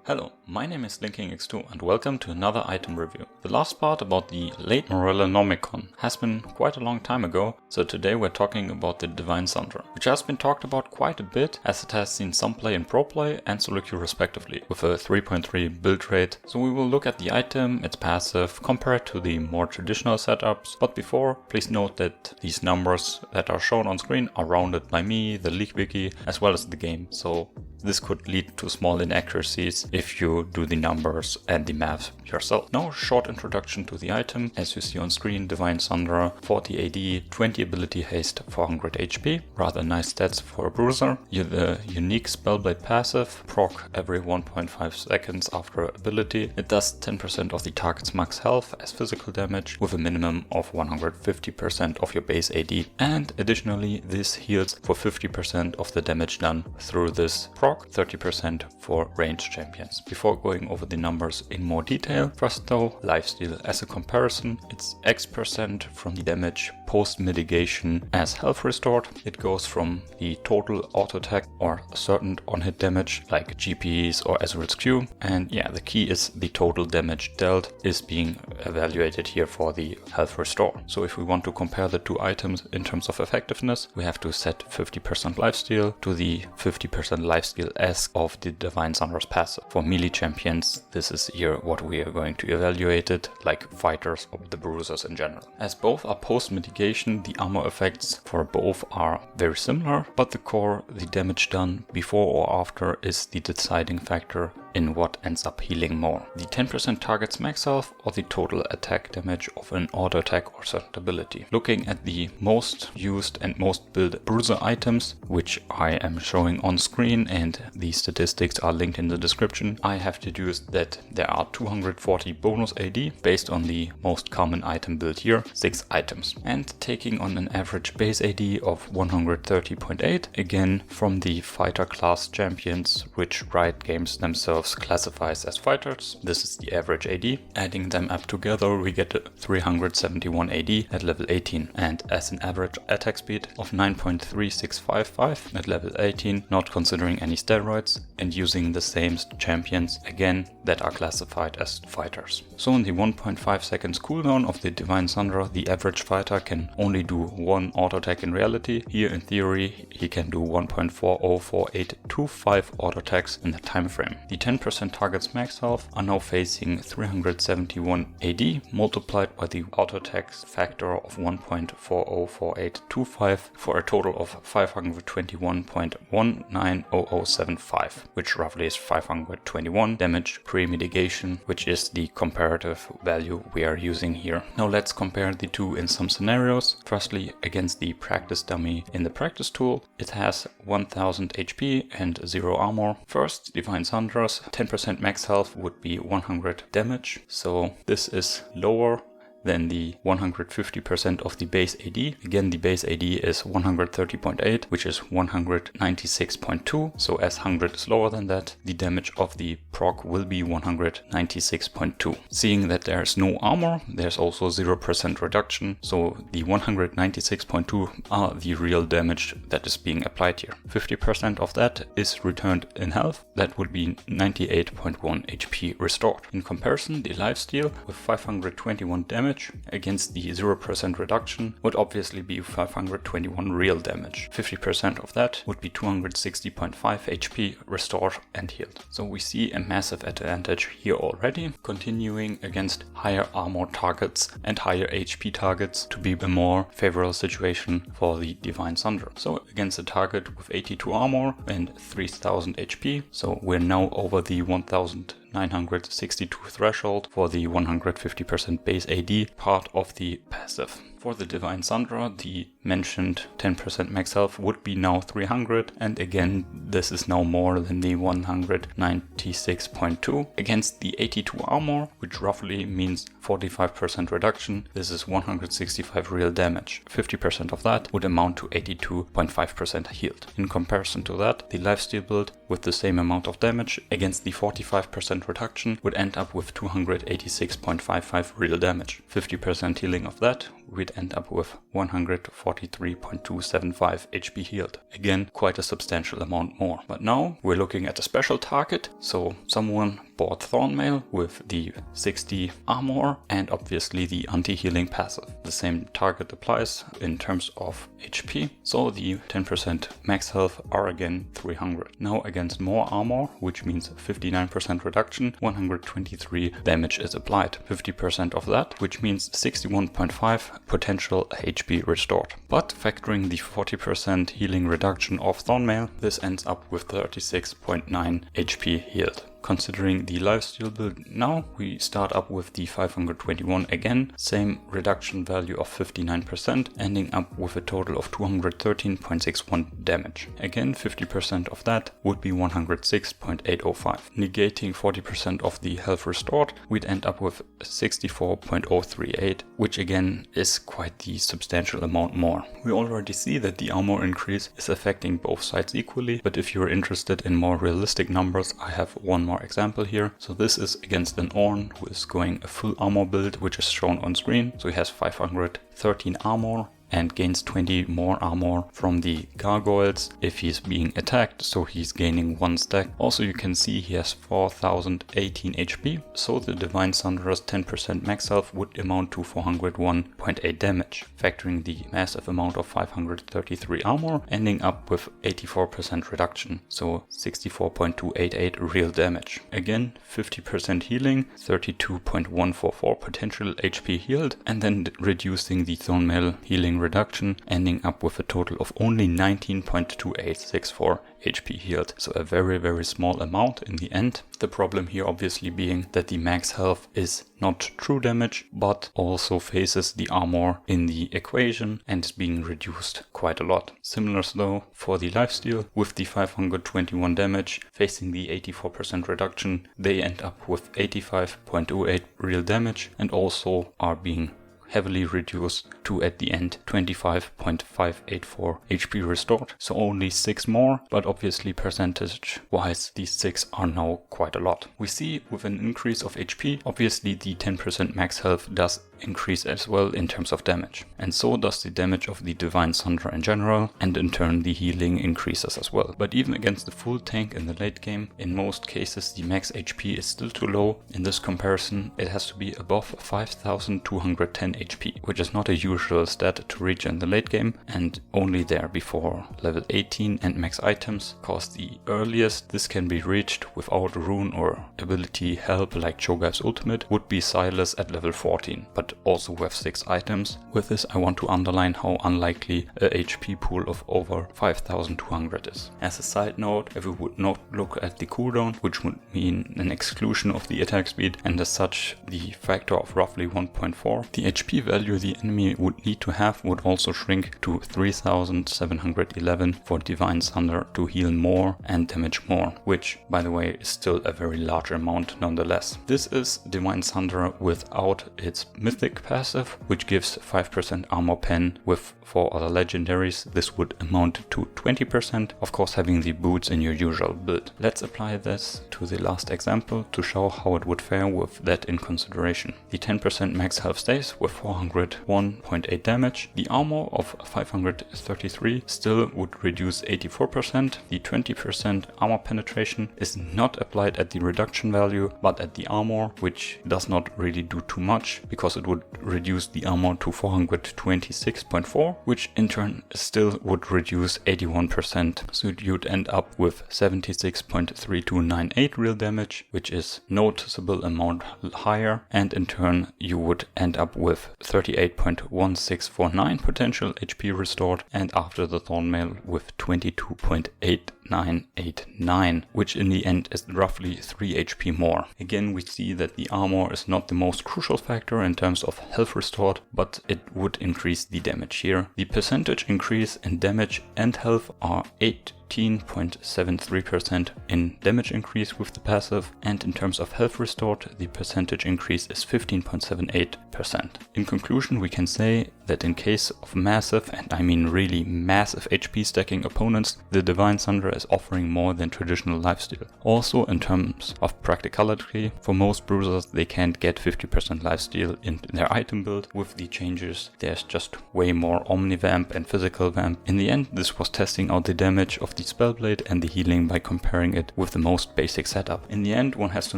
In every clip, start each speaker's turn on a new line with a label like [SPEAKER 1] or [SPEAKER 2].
[SPEAKER 1] Hello, my name is LinkingX2 and welcome to another item review. The last part about the late Morellonomicon has been quite a long time ago, so today we're talking about the Divine Sunderer, which has been talked about quite a bit as it has seen some play in pro play and solo queue respectively, with a 3.3 build rate. So we will look at the item, its passive, compare it to the more traditional setups, but before, please note that these numbers that are shown on screen are rounded by me, the League Wiki, as well as the game, so this could lead to small inaccuracies if you do the numbers and the math yourself. Now, a short introduction to the item. As you see on screen, Divine Sunderer, 40 AD, 20 ability haste, 400 HP. Rather nice stats for a bruiser. The unique Spellblade passive, proc every 1.5 seconds after ability. It does 10% of the target's max health as physical damage with a minimum of 150% of your base AD. And additionally, this heals for 50% of the damage done through this proc, 30% for ranged champions. Before going over the numbers in more detail, first though, lifesteal as a comparison, it's X% from the damage post mitigation as health restored. It goes from the total auto attack or certain on hit damage like GPs or Ezreal's Q, and yeah, the key is the total damage dealt is being evaluated here for the health restore. So if we want to compare the two items in terms of effectiveness, we have to set 50% lifesteal to the 50% lifesteal S of the Divine Sunderer's passive. For melee champions, this is here what we are going to evaluate it, like fighters or the bruisers in general. As both are post mitigation, the armor effects for both are very similar, but the core, the damage done before or after, is the deciding factor in what ends up healing more. The 10% target's max health or the total attack damage of an auto attack or certain ability. Looking at the most used and most built bruiser items, which I am showing on screen and the statistics are linked in the description, I have deduced that there are 240 bonus AD based on the most common item build here, 6 items. And taking on an average base AD of 130.8, again from the fighter class champions, which Riot Games themselves classifies as fighters. This is the average AD. Adding them up together, we get 371 AD at level 18, and as an average attack speed of 9.3655 at level 18, not considering any steroids, and using the same champions again that are classified as fighters. So in the 1.5 seconds cooldown of the Divine Sunderer, the average fighter can only do one auto attack in reality. Here in theory, he can do 1.404825 auto attacks in that time frame. The 10% target's max health are now facing 371 AD multiplied by the auto attack factor of 1.404825 for a total of 521.190075, which roughly is 521 damage pre-mitigation, which is the comparative value we are using here. Now let's compare the two in some scenarios. Firstly, against the practice dummy in the practice tool, it has 1000 HP and 0 armor. First, Divine Sunderer's 10% max health would be 100 damage, so this is lower than the 150% of the base AD. Again, the base AD is 130.8, which is 196.2. So as 100 is lower than that, the damage of the proc will be 196.2. Seeing that there's no armor, there's also 0% reduction. So the 196.2 are the real damage that is being applied here. 50% of that is returned in health. That would be 98.1 HP restored. In comparison, the lifesteal with 521 damage against the 0% reduction would obviously be 521 real damage. 50% of that would be 260.5 HP restored and healed. So we see a massive advantage here already, continuing against higher armor targets and higher HP targets to be a more favorable situation for the Divine Sunderer. So against a target with 82 armor and 3000 HP, so we're now over the 1962 threshold for the 150% base AD part of the passive. For the Divine Sunderer, the mentioned 10% max health would be now 300, and again this is now more than the 196.2. Against the 82 armor, which roughly means 45% reduction, this is 165 real damage. 50% of that would amount to 82.5% healed. In comparison to that, the lifesteal build with the same amount of damage against the 45% reduction would end up with 286.55 real damage. 50% healing of that, we'd end up with 143.275 HP healed. Again, quite a substantial amount more. But now we're looking at a special target. So someone bought Thornmail with the 60 armor and obviously the anti-healing passive. The same target applies in terms of HP, so the 10% max health are again 300. Now against more armor, which means 59% reduction, 123 damage is applied. 50% of that, which means 61.5 potential HP restored. But factoring the 40% healing reduction of Thornmail, this ends up with 36.9 HP healed. Considering the lifesteal build now, we start up with the 521 again, same reduction value of 59%, ending up with a total of 213.61 damage. Again, 50% of that would be 106.805. Negating 40% of the health restored, we'd end up with 64.038, which again is quite the substantial amount more. We already see that the armor increase is affecting both sides equally, but if you're interested in more realistic numbers, I have one more example here. So this is against an Ornn who is going a full armor build, which is shown on screen. So he has 513 armor and gains 20 more armor from the gargoyles if he's being attacked, so he's gaining 1 stack. Also you can see he has 4018 HP, so the Divine Sunderer's 10% max health would amount to 401.8 damage, factoring the massive amount of 533 armor, ending up with 84% reduction, so 64.288 real damage. Again, 50% healing, 32.144 potential HP healed, and then reducing the Thornmail healing reduction, ending up with a total of only 19.2864 HP healed. So a very small amount in the end. The problem here obviously being that the max health is not true damage, but also faces the armor in the equation and is being reduced quite a lot. Similar though for the lifesteal, with the 521 damage facing the 84% reduction, they end up with 85.08 real damage and also are being heavily reduced to at the end 25.584 HP restored, so only 6 more, but obviously percentage wise these 6 are now quite a lot. We see with an increase of HP, obviously the 10% max health does increase as well in terms of damage, and so does the damage of the Divine Sunderer in general, and in turn the healing increases as well. But even against the full tank in the late game, in most cases the max HP is still too low. In this comparison it has to be above 5210 HP, which is not a usual stat to reach in the late game, and only there before level 18 and max items, cause the earliest this can be reached without rune or ability help like Cho'Gath's ultimate would be Silas at level 14, but also with 6 items. With this I want to underline how unlikely a HP pool of over 5200 is. As a side note, if we would not look at the cooldown, which would mean an exclusion of the attack speed and as such the factor of roughly 1.4, the HP value the enemy would need to have would also shrink to 3711 for Divine Sunderer to heal more and damage more, which by the way is still a very large amount nonetheless. This is Divine Sunderer without its Mythic passive, which gives 5% armor pen. With 4 other legendaries this would amount to 20%, of course having the boots in your usual build. Let's apply this to the last example to show how it would fare with that in consideration. The 10% max health stays with 401.8 damage. The armor of 533 still would reduce 84%. The 20% armor penetration is not applied at the reduction value but at the armor, which does not really do too much because it would reduce the armor to 426.4, which in turn still would reduce 81%. So you'd end up with 76.3298 real damage, which is noticeable amount higher, and in turn you would end up with 38.1649 potential HP restored, and after the Thornmail with 22.8989, which in the end is roughly 3 HP more. Again, we see that the armor is not the most crucial factor in terms of health restored, but it would increase the damage here. The percentage increase in damage and health are 8 14.73% in damage increase with the passive, and in terms of health restored, the percentage increase is 15.78%. In conclusion, we can say that in case of massive, and I mean really massive HP stacking opponents, the Divine Sunderer is offering more than traditional lifesteal. Also in terms of practicality, for most bruisers they can't get 50% lifesteal in their item build. With the changes, there's just way more Omnivamp and Physical Vamp. In the end, this was testing out the damage of the Spellblade and the healing by comparing it with the most basic setup. In the end, one has to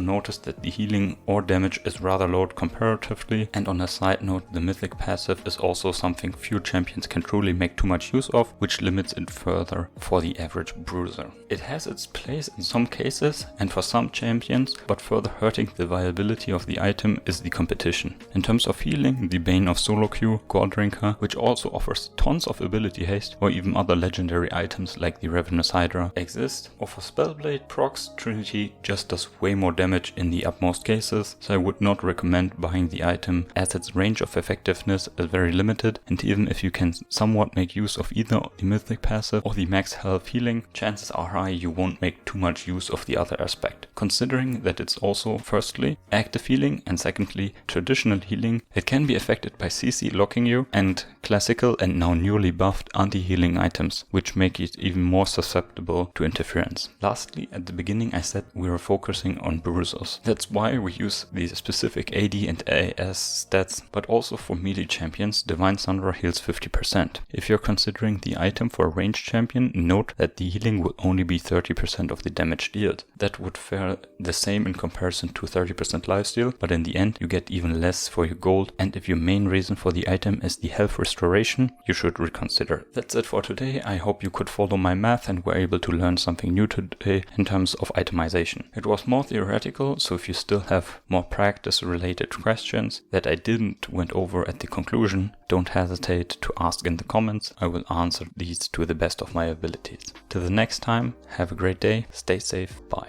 [SPEAKER 1] notice that the healing or damage is rather low comparatively, and on a side note, the Mythic passive is also something few champions can truly make too much use of, which limits it further for the average bruiser. It has its place in some cases and for some champions, but further hurting the viability of the item is the competition. In terms of healing, the Bane of Solo Queue, Gore Drinker, which also offers tons of ability haste, or even other legendary items like the Ravenous Hydra exist, or for Spellblade procs, Trinity just does way more damage in the utmost cases, so I would not recommend buying the item as its range of effectiveness is very limited, and even if you can somewhat make use of either the Mythic passive or the max health healing, chances are high you won't make too much use of the other aspect. Considering that it's also firstly active healing and secondly traditional healing, it can be affected by CC locking you and classical and now newly buffed anti-healing items, which make it even more susceptible to interference. Lastly, at the beginning I said we were focusing on bruisers. That's why we use the specific AD and AS stats, but also for melee champions, Divine Sunderer heals 50%. If you're considering the item for a ranged champion, note that the healing will only be 30% of the damage dealt. That would fare the same in comparison to 30% lifesteal, but in the end you get even less for your gold, and if your main reason for the item is the health restoration, you should reconsider. That's it for today. I hope you could follow my math and were able to learn something new today in terms of itemization. It was more theoretical, so if you still have more practice related questions that I didn't went over at the conclusion, don't hesitate to ask in the comments. I will answer these to the best of my abilities. Till the next time, have a great day, stay safe, bye.